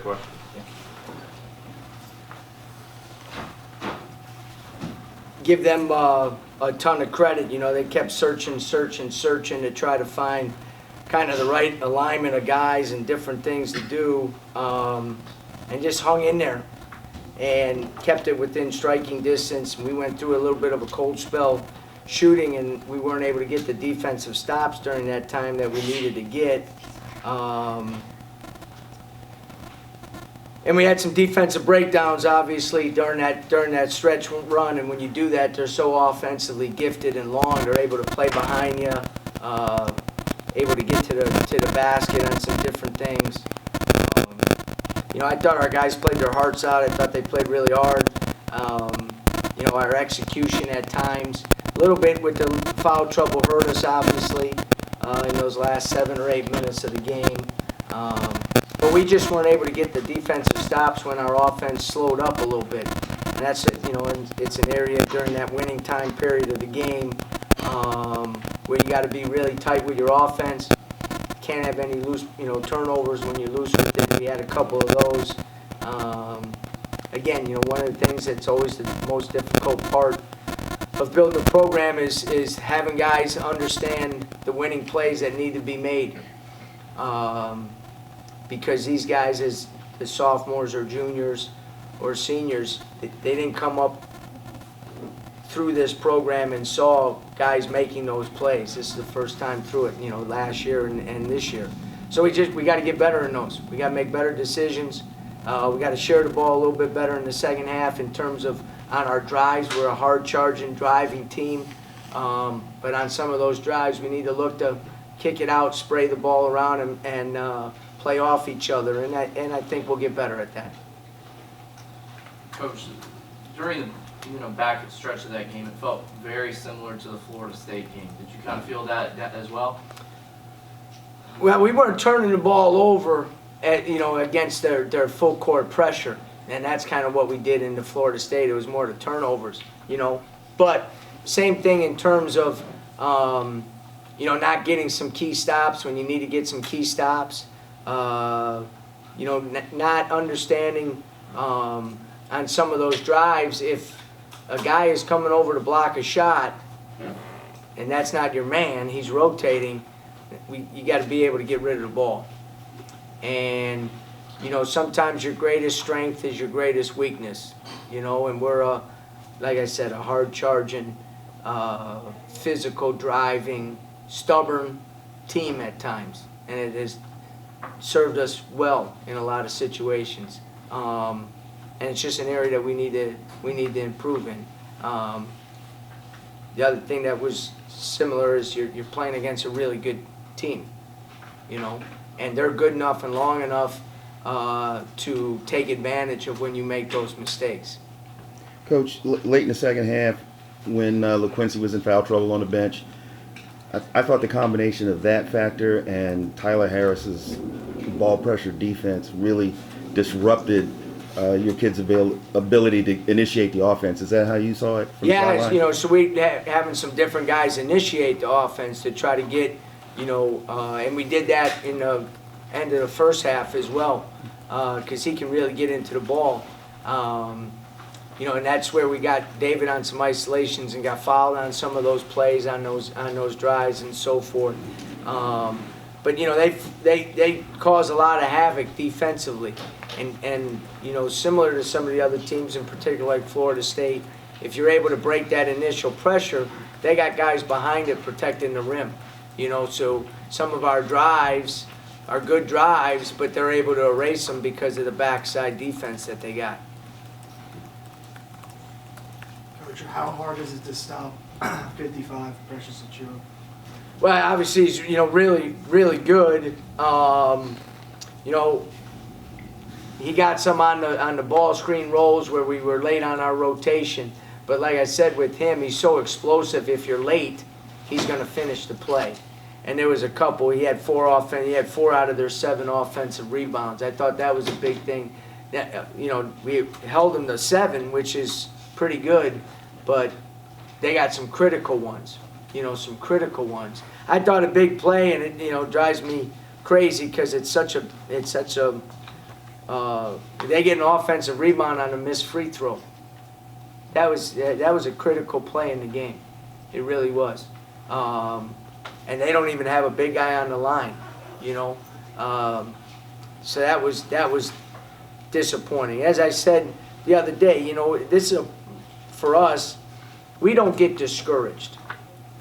for. Give them a ton of credit. You know, they kept searching to try to find kind of the right alignment of guys and different things to do, and just hung in there and kept it within striking distance. We went through a little bit of a cold spell shooting, and we weren't able to get the defensive stops during that time that we needed to get. And we had some defensive breakdowns, obviously, during that stretch run. And when you do that, they're so offensively gifted and long. They're able to play behind you, able to get to the basket on some different things. You know, I thought our guys played their hearts out. I thought they played really hard. You know, our execution at times, a little bit with the foul trouble hurt us, obviously, in those last 7 or 8 minutes of the game. But we just weren't able to get the defensive stops when our offense slowed up a little bit. And that's, you know, it's an area during that winning time period of the game where you got to be really tight with your offense. Can't have any loose, you know, turnovers when you're loose with it. We had a couple of those. Again, you know, one of the things that's always the most difficult part of building a program is having guys understand the winning plays that need to be made. Because these guys, as sophomores or juniors or seniors, they didn't come up through this program and saw guys making those plays. This is the first time through it, you know, last year and this year. So we got to get better in those. We got to make better decisions. We got to share the ball a little bit better in the second half in terms of on our drives. We're a hard-charging, driving team. But on some of those drives, we need to look to kick it out, spray the ball around, and play off each other, and I think we'll get better at that. Coach, during the back stretch of that game, it felt very similar to the Florida State game. Did you kind of feel that as well? Well, we weren't turning the ball over against their full court pressure, and that's kind of what we did in the Florida State. It was more the turnovers, you know. But same thing in terms of not getting some key stops when you need to get some key stops. Not understanding on some of those drives, if a guy is coming over to block a shot and that's not your man, he's rotating, you got to be able to get rid of the ball. And, you know, sometimes your greatest strength is your greatest weakness, you know, and we're, like I said, a hard-charging, physical, driving, stubborn team at times. And it has served us well in a lot of situations, and it's just an area that we need to improve in. The other thing that was similar is you're playing against a really good team, you know, and they're good enough and long enough to take advantage of when you make those mistakes. Coach, late in the second half, when LaQuincy was in foul trouble on the bench, I thought the combination of that factor and Tyler Harris's ball pressure defense really disrupted your kids' ability to initiate the offense. Is that how you saw it? Yeah, you know, so we having some different guys initiate the offense to try to get, you know, and we did that in the end of the first half as well, because he can really get into the ball. You know, and that's where we got David on some isolations and got fouled on some of those plays on those drives and so forth. But you know, they cause a lot of havoc defensively, and you know, similar to some of the other teams, in particular like Florida State, if you're able to break that initial pressure, they got guys behind it protecting the rim. You know, so some of our drives are good drives, but they're able to erase them because of the backside defense that they got. How hard is it to stop 55 Precious Achiuwa? Well, obviously he's, you know, really, really good. You know, he got some on the ball screen rolls where we were late on our rotation. But like I said, with him, he's so explosive. If you're late, he's going to finish the play. And there was a couple. He had 4 out of their 7 offensive rebounds. I thought that was a big thing. You know, we held him to 7, which is pretty good. But they got some critical ones, you know, some critical ones. I thought a big play, and it, you know, drives me crazy because it's such a They get an offensive rebound on a missed free throw. That was a critical play in the game. It really was. And they don't even have a big guy on the line, you know. So that was disappointing. As I said the other day, you know, for us, we don't get discouraged.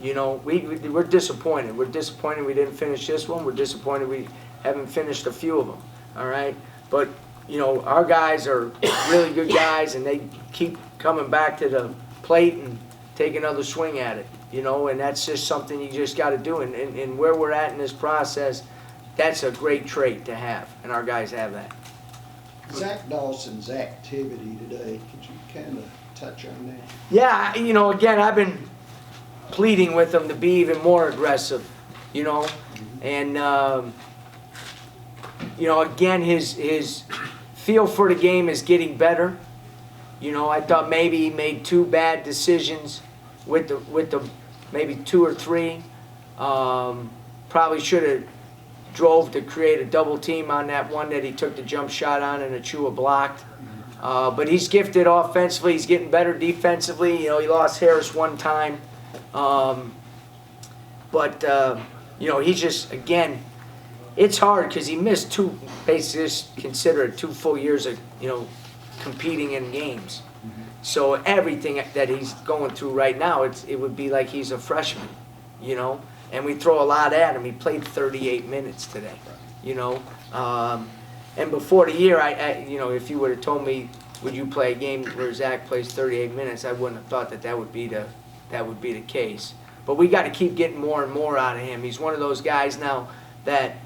You know, we're disappointed. We're disappointed we didn't finish this one. We're disappointed we haven't finished a few of them. All right, but you know, our guys are really good guys, and they keep coming back to the plate and take another swing at it. You know, and that's just something you just got to do. And where we're at in this process, that's a great trait to have, and our guys have that. Zach Dawson's activity today, could you kind of touch on that? Yeah, you know, again, I've been pleading with him to be even more aggressive, you know, and you know, again, his feel for the game is getting better. You know, I thought maybe he made 2 bad decisions with the maybe 2 or 3. Probably should have drove to create a double team on that one that he took the jump shot on and Achua blocked. But he's gifted offensively. He's getting better defensively. You know, he lost Harris one time. You know, he's just, again, it's hard because he missed 2, basically just consider it 2 full years of, you know, competing in games. So everything that he's going through right now, it would be like he's a freshman, you know. And we throw a lot at him. He played 38 minutes today, you know. And before the year, you know, if you would have told me, would you play a game where Zach plays 38 minutes, I wouldn't have thought that would be the case. But we got to keep getting more and more out of him. He's one of those guys now that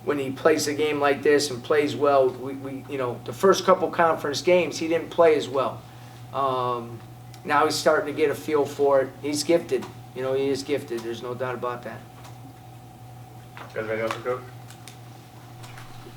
when he plays a game like this and plays well, we you know, the first couple conference games he didn't play as well. Now he's starting to get a feel for it. He's gifted. You know, he is gifted. There's no doubt about that. Guys, ready to go, Coach?